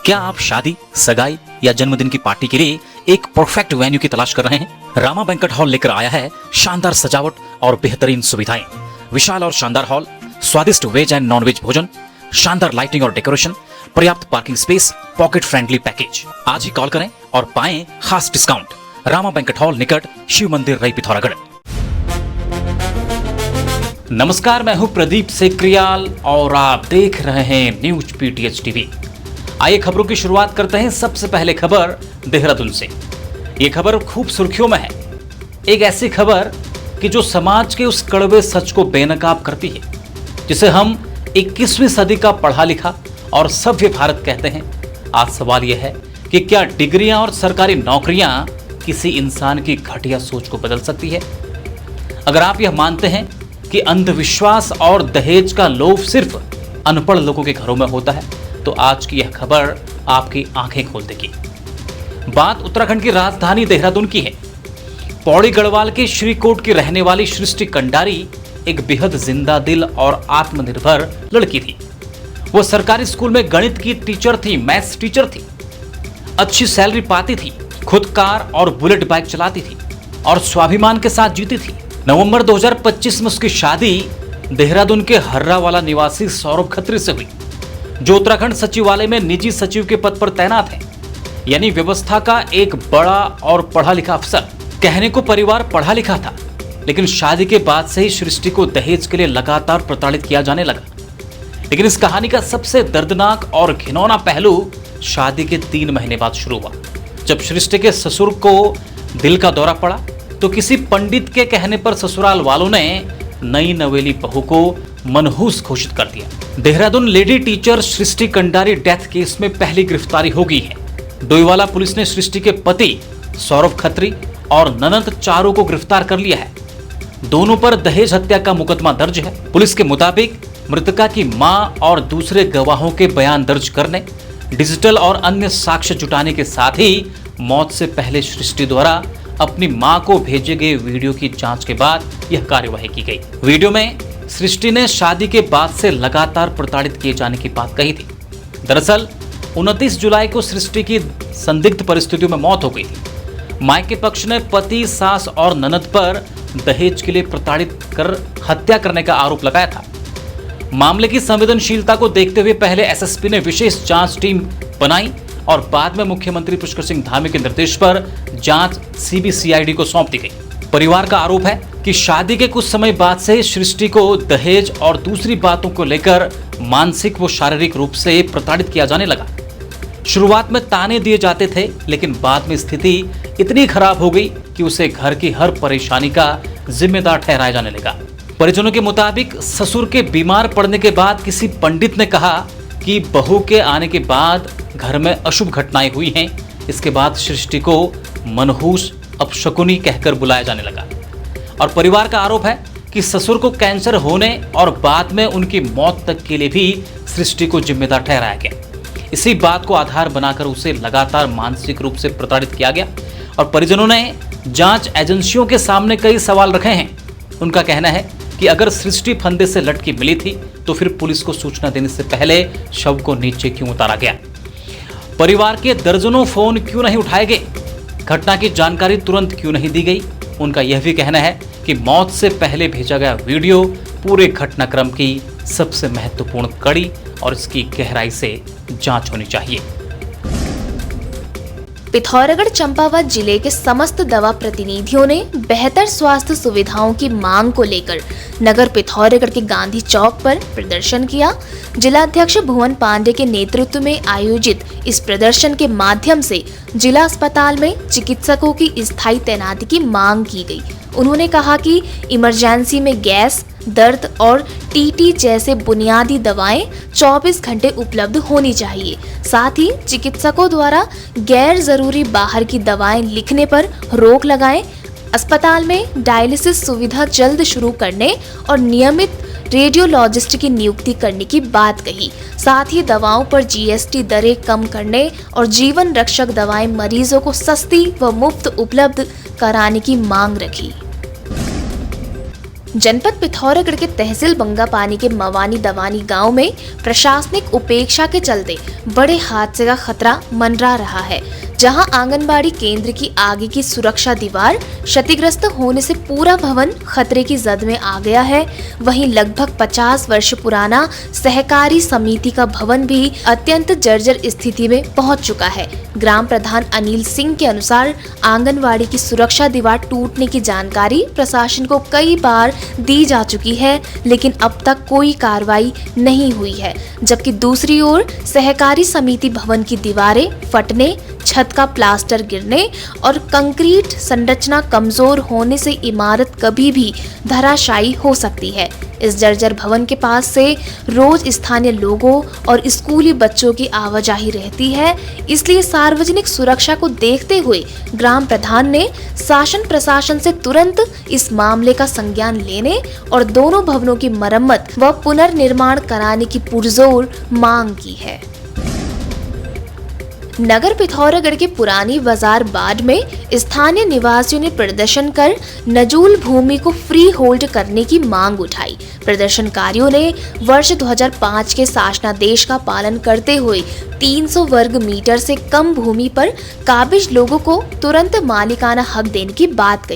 क्या आप शादी, सगाई या जन्मदिन की पार्टी के लिए एक परफेक्ट वेन्यू की तलाश कर रहे हैं? रामा बैंक्वेट हॉल लेकर आया है शानदार सजावट और बेहतरीन सुविधाएं। विशाल और शानदार हॉल, स्वादिष्ट वेज एंड नॉन वेज भोजन, शानदार लाइटिंग और डेकोरेशन, पर्याप्त parking space, pocket friendly package. आज ही कॉल करें और पाएं खास डिस्काउंट। रामा बैंक्वेट हॉल निकट शिव मंदिर रई पिथौरागढ़। नमस्कार, मैं हूं प्रदीप सेक्रियाल और आप देख रहे हैं न्यूज पीटीएच टीवी। आइए खबरों की शुरुआत करते हैं। सबसे पहले खबर देहरादून से। ये खबर खूब सुर्खियों में है। एक ऐसी खबर कि जो समाज के उस कड़वे सच को बेनकाब करती है जिसे हम 21वीं सदी का पढ़ा लिखा और सभ्य भारत कहते हैं। आज सवाल यह है कि क्या डिग्रियां और सरकारी नौकरियां किसी इंसान की घटिया सोच को बदल सकती है? अगर आप यह मानते हैं कि अंधविश्वास और दहेज का लोभ सिर्फ अनपढ़ लोगों के घरों में होता है तो आज की यह खबर आपकी आंखें खोल देगी। बात उत्तराखंड की राजधानी देहरादून की है। पौड़ी गढ़वाल के श्रीकोट की रहने वाली सृष्टि कंडारी एक बेहद जिंदा दिल और आत्मनिर्भर लड़की थी। वो सरकारी स्कूल में गणित की टीचर थी, मैथ्स टीचर थी, अच्छी सैलरी पाती थी, खुद कार और बुलेट बाइक चलाती थी और स्वाभिमान के साथ जीती थी। नवंबर 2025 में उसकी शादी देहरादून के हर्रावाला निवासी सौरभ खत्री से हुई, जो उत्तराखंड सचिवालय में निजी सचिव के पद पर तैनात है, यानी व्यवस्था का एक बड़ा और पढ़ा लिखा अफसर। कहने को परिवार पढ़ा लिखा था, लेकिन शादी के बाद से ही सृष्टि को दहेज के लिए लगातार प्रताड़ित किया जाने लगा। लेकिन इस कहानी का सबसे दर्दनाक और घिनौना पहलू शादी के 3 महीने बाद शुरू हुआ, जब सृष्टि के ससुर को दिल का दौरा पड़ा तो किसी पंडित के कहने पर ससुराल वालों ने नई नवेली बहू को मनहूस घोषित कर दिया। देहरादून लेडी टीचर सृष्टि कंडारी डेथ केस में पहली गिरफ्तारी हो गई है। डोईवाला पुलिस ने सृष्टि के पति सौरभ खत्री और ननद चारू को गिरफ्तार कर लिया है। दोनों पर दहेज हत्या का मुकदमा दर्ज है। पुलिस के मुताबिक मृतका की मां और दूसरे गवाहों के बयान दर्ज करने, डिजिटल और अन्य साक्ष्य जुटाने के साथ ही मौत से पहले सृष्टि द्वारा अपनी मां को भेजे गए वीडियो की जांच के बाद यह कार्यवाही की गई। वीडियो में सृष्टि ने शादी के बाद से लगातार प्रताड़ित किए जाने की बात कही थी। दरअसल 29 जुलाई को सृष्टि की संदिग्ध परिस्थितियों में मौत हो गई थी। मायके पक्ष ने पति, सास और ननद पर दहेज के लिए प्रताड़ित कर हत्या करने का आरोप लगाया था। मामले की संवेदनशीलता को देखते हुए पहले एसएसपी ने विशेष जांच टीम बनाई और बाद में मुख्यमंत्री पुष्कर सिंह धामी के निर्देश पर जांच सीबीसीआईडी को सौंप दी गई। परिवार का आरोप है कि शादी के कुछ समय बाद से सृष्टि को दहेज और दूसरी बातों को लेकर मानसिक व शारीरिक रूप से प्रताड़ित किया जाने लगा। शुरुआत में ताने दिए जाते थे, लेकिन बाद में स्थिति इतनी खराब हो गई कि उसे घर की हर परेशानी का जिम्मेदार ठहराया जाने लगा। परिजनों के मुताबिक ससुर के बीमार पड़ने के बाद किसी पंडित ने कहा कि बहू के आने के बाद घर में अशुभ घटनाएं हुई हैं। इसके बाद सृष्टि को मनहूस अपशकुनी कहकर बुलाया जाने लगा और परिवार का आरोप है कि ससुर को कैंसर होने और बाद में उनकी मौत तक के लिए भी सृष्टि को जिम्मेदार ठहराया गया। इसी बात को आधार बनाकर उसे लगातार मानसिक रूप से प्रताड़ित किया गया और परिजनों ने जांच एजेंसियों के सामने कई सवाल रखे हैं। उनका कहना है कि अगर सृष्टि फंदे से लटकी मिली थी तो फिर पुलिस को सूचना देने से पहले शव को नीचे क्यों उतारा गया? परिवार के दर्जनों फोन क्यों नहीं उठाए गए? घटना की जानकारी तुरंत क्यों नहीं दी गई? उनका यह भी कहना है कि मौत से पहले भेजा गया वीडियो पूरे घटनाक्रम की सबसे महत्वपूर्ण कड़ी और इसकी गहराई से जांच होनी चाहिए। पिथौरागढ़ चंपावत जिले के समस्त दवा प्रतिनिधियों ने बेहतर स्वास्थ्य सुविधाओं की मांग को लेकर नगर पिथौरागढ़ के गांधी चौक पर प्रदर्शन किया। जिलाध्यक्ष भुवन पांडे के नेतृत्व में आयोजित इस प्रदर्शन के माध्यम से जिला अस्पताल में चिकित्सकों की स्थायी तैनाती की मांग की गई। उन्होंने कहा कि इमरजेंसी में गैस, दर्द और टीटी जैसे बुनियादी दवाएं 24 घंटे उपलब्ध होनी चाहिए। साथ ही चिकित्सकों द्वारा गैर जरूरी बाहर की दवाएं लिखने पर रोक लगाएं। अस्पताल में डायलिसिस सुविधा जल्द शुरू करने और नियमित रेडियोलॉजिस्ट की नियुक्ति करने की बात कही। साथ ही दवाओं पर जीएसटी दरें कम करने और जीवन रक्षक दवाएं मरीजों को सस्ती व मुफ्त उपलब्ध कराने की मांग रखी। जनपद पिथौरागढ़ के तहसील बंगापानी के मवानी दवानी गांव में प्रशासनिक उपेक्षा के चलते बड़े हादसे का खतरा मंडरा रहा है, जहां आंगनबाड़ी केंद्र की आगे की सुरक्षा दीवार क्षतिग्रस्त होने से पूरा भवन खतरे की जद में आ गया है। वहीं लगभग 50 वर्ष पुराना सहकारी समिति का भवन भी अत्यंत जर्जर स्थिति में पहुंच चुका है। ग्राम प्रधान अनिल सिंह के अनुसार आंगनबाड़ी की सुरक्षा दीवार टूटने की जानकारी प्रशासन को कई बार दी जा चुकी है, लेकिन अब तक कोई कार्रवाई नहीं हुई है। जबकि दूसरी ओर सहकारी समिति भवन की दीवारें फटने, छत का प्लास्टर गिरने और कंक्रीट संरचना कमजोर होने से इमारत कभी भी धराशायी हो सकती है। इस जर्जर भवन के पास से रोज स्थानीय लोगों और स्कूली बच्चों की आवाजाही रहती है, इसलिए सार्वजनिक सुरक्षा को देखते हुए ग्राम प्रधान ने शासन प्रशासन से तुरंत इस मामले का संज्ञान लेने और दोनों भवनों की मरम्मत व पुनर्निर्माण कराने की पुरजोर मांग की है। नगर पिथौरागढ़ के पुरानी बाजार बाड में स्थानीय निवासियों ने प्रदर्शन कर नजूल भूमि को फ्री होल्ड करने की मांग उठाई। प्रदर्शनकारियों ने वर्ष 2005 के शासनादेश का पालन करते हुए 300 वर्ग मीटर से कम भूमि पर काबिज लोगों को तुरंत मालिकाना हक देने की बात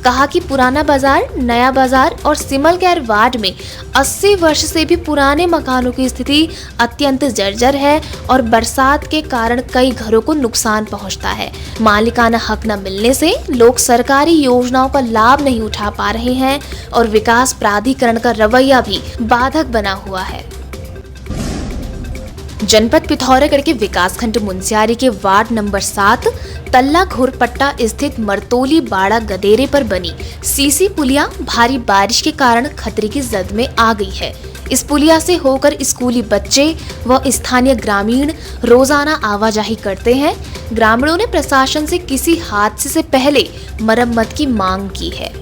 कहा कि पुराना बाजार, नया बाजार और सिमलगैर वार्ड में 80 वर्ष से भी पुराने मकानों की स्थिति अत्यंत जर्जर है और बरसात के कारण कई घरों को नुकसान पहुंचता है। मालिकाना हक न मिलने से लोग सरकारी योजनाओं का लाभ नहीं उठा पा रहे हैं और विकास प्राधिकरण का रवैया भी बाधक बना हुआ है। जनपद पिथौरागढ़ के विकासखंड मुंसियारी के वार्ड नंबर 7 तल्ला घोरपट्टा स्थित मरतोली बाड़ा गदेरे पर बनी सीसी पुलिया भारी बारिश के कारण खतरे की जद में आ गई है। इस पुलिया से होकर स्कूली बच्चे व स्थानीय ग्रामीण रोजाना आवाजाही करते हैं। ग्रामीणों ने प्रशासन से किसी हादसे से पहले मरम्मत की मांग की है।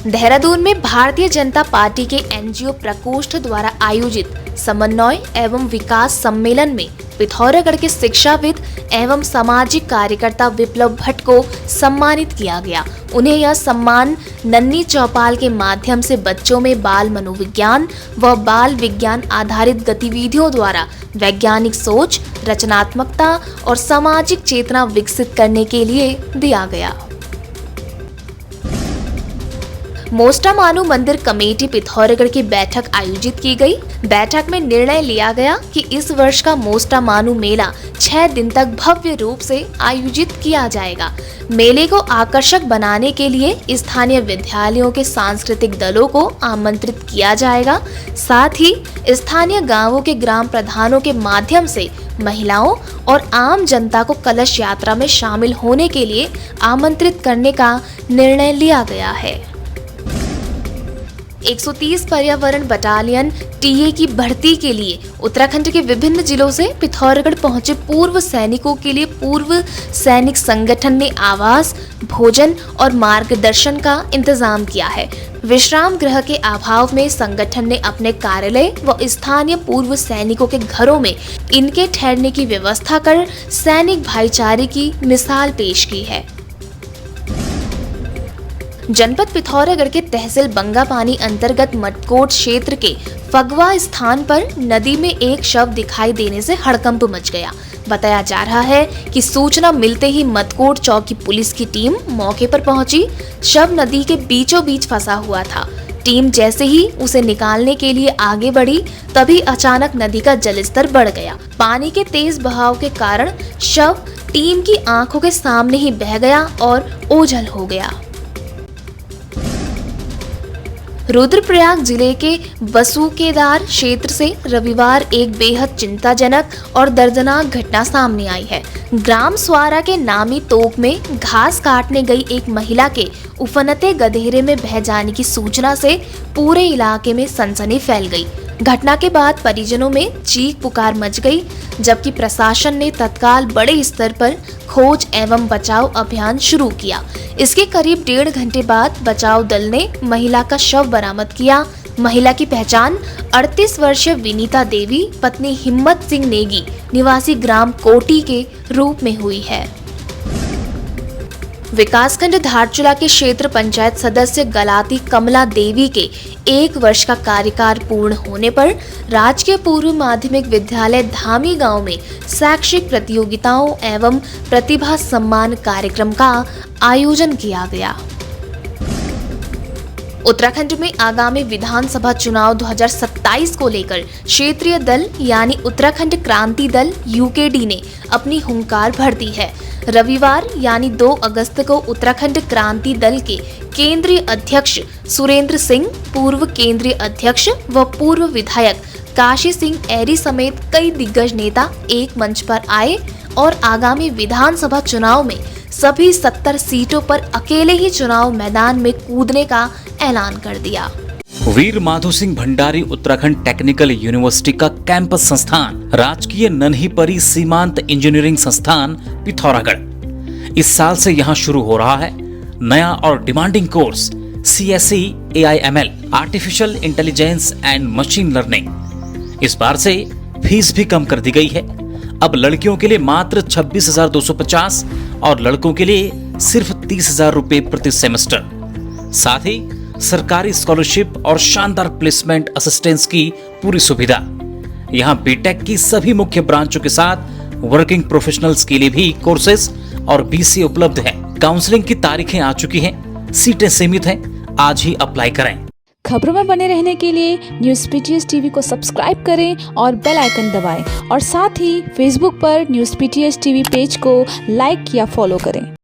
देहरादून में भारतीय जनता पार्टी के एनजीओ प्रकोष्ठ द्वारा आयोजित समन्वय एवं विकास सम्मेलन में पिथौरागढ़ के शिक्षाविद एवं सामाजिक कार्यकर्ता विप्लव भट्ट को सम्मानित किया गया। उन्हें यह सम्मान नन्ही चौपाल के माध्यम से बच्चों में बाल मनोविज्ञान व बाल विज्ञान आधारित गतिविधियों द्वारा वैज्ञानिक सोच, रचनात्मकता और सामाजिक चेतना विकसित करने के लिए दिया गया। मोस्टा मानू मंदिर कमेटी पिथौरागढ़ की बैठक आयोजित की गई। बैठक में निर्णय लिया गया कि इस वर्ष का मोस्टा मानू मेला 6 दिन तक भव्य रूप से आयोजित किया जाएगा। मेले को आकर्षक बनाने के लिए स्थानीय विद्यालयों के सांस्कृतिक दलों को आमंत्रित किया जाएगा। साथ ही स्थानीय गांवों के ग्राम प्रधानों के माध्यम से महिलाओं और आम जनता को कलश यात्रा में शामिल होने के लिए आमंत्रित करने का निर्णय लिया गया है। 130 पर्यावरण बटालियन टीए की भर्ती के लिए उत्तराखंड के विभिन्न जिलों से पिथौरागढ़ पहुंचे पूर्व सैनिकों के लिए पूर्व सैनिक संगठन ने आवास, भोजन और मार्गदर्शन का इंतजाम किया है। विश्राम गृह के अभाव में संगठन ने अपने कार्यालय व स्थानीय पूर्व सैनिकों के घरों में इनके ठहरने की व्यवस्था कर सैनिक भाईचारे की मिसाल पेश की है। जनपद पिथौरागढ़ के तहसील बंगापानी अंतर्गत मटकोट क्षेत्र के फगवा स्थान पर नदी में एक शव दिखाई देने से हड़कंप मच गया। बताया जा रहा है कि सूचना मिलते ही मटकोट चौकी पुलिस की टीम मौके पर पहुंची। शव नदी के बीचों बीच फंसा हुआ था। टीम जैसे ही उसे निकालने के लिए आगे बढ़ी, तभी अचानक नदी का जलस्तर बढ़ गया। पानी के तेज बहाव के कारण शव टीम की आंखों के सामने ही बह गया और ओझल हो गया। रुद्रप्रयाग जिले के बसूकेदार क्षेत्र से रविवार एक बेहद चिंताजनक और दर्दनाक घटना सामने आई है। ग्राम स्वारा के नामी तोप में घास काटने गई एक महिला के उफनते गधेरे में बह जाने की सूचना से पूरे इलाके में सनसनी फैल गई। घटना के बाद परिजनों में चीख पुकार मच गई, जबकि प्रशासन ने तत्काल बड़े स्तर पर खोज एवं बचाव अभियान शुरू किया। इसके करीब 1.5 घंटे बाद बचाव दल ने महिला का शव बरामद किया। महिला की पहचान 38 वर्षीय विनीता देवी पत्नी हिम्मत सिंह नेगी निवासी ग्राम कोटी के रूप में हुई है। विकासखंड धारचूला के क्षेत्र पंचायत सदस्य गलाती कमला देवी के 1 वर्ष का कार्यकाल पूर्ण होने पर राजकीय पूर्व माध्यमिक विद्यालय धामी गांव में शैक्षिक प्रतियोगिताओं एवं प्रतिभा सम्मान कार्यक्रम का आयोजन किया गया। उत्तराखंड में आगामी विधानसभा चुनाव 2027 को लेकर क्षेत्रीय दल यानी उत्तराखंड क्रांति दल यूकेडी ने अपनी हुंकार भर दी है। रविवार यानी 2 अगस्त को उत्तराखंड क्रांति दल के केंद्रीय अध्यक्ष सुरेंद्र सिंह, पूर्व केंद्रीय अध्यक्ष व पूर्व विधायक काशी सिंह ऐरी समेत कई दिग्गज नेता एक मंच पर आए और आगामी विधानसभा चुनाव में सभी 70 सीटों पर अकेले ही चुनाव मैदान में कूदने का ऐलान कर दिया। वीर माधो सिंह भंडारी उत्तराखंड टेक्निकल यूनिवर्सिटी का कैंपस संस्थान, राजकीय नन्हीपरी सीमांत इंजीनियरिंग संस्थान पिथौरागढ़। इस साल से यहाँ शुरू हो रहा है नया और demanding course CSE AIML artificial intelligence and machine learning. इस बार से फीस भी कम कर दी गई है। अब लड़कियों के लिए मात्र 26,250 और लड़कों के लिए सिर्फ 30,000 रुपए प्रति सेमेस्टर। साथ ही सरकारी स्कॉलरशिप और शानदार प्लेसमेंट असिस्टेंस की पूरी सुविधा। यहाँ बीटेक की सभी मुख्य ब्रांचों के साथ वर्किंग प्रोफेशनल्स के लिए भी कोर्सेज और BCA उपलब्ध है। काउंसलिंग की तारीखें आ चुकी हैं, सीटें सीमित हैं। आज ही अप्लाई करें। खबरों में बने रहने के लिए न्यूज़ PTS TV को सब्सक्राइब करें और बेल आइकन दबाएं और साथ ही फेसबुक पर न्यूज़ PTS TV पेज को लाइक या फॉलो करें।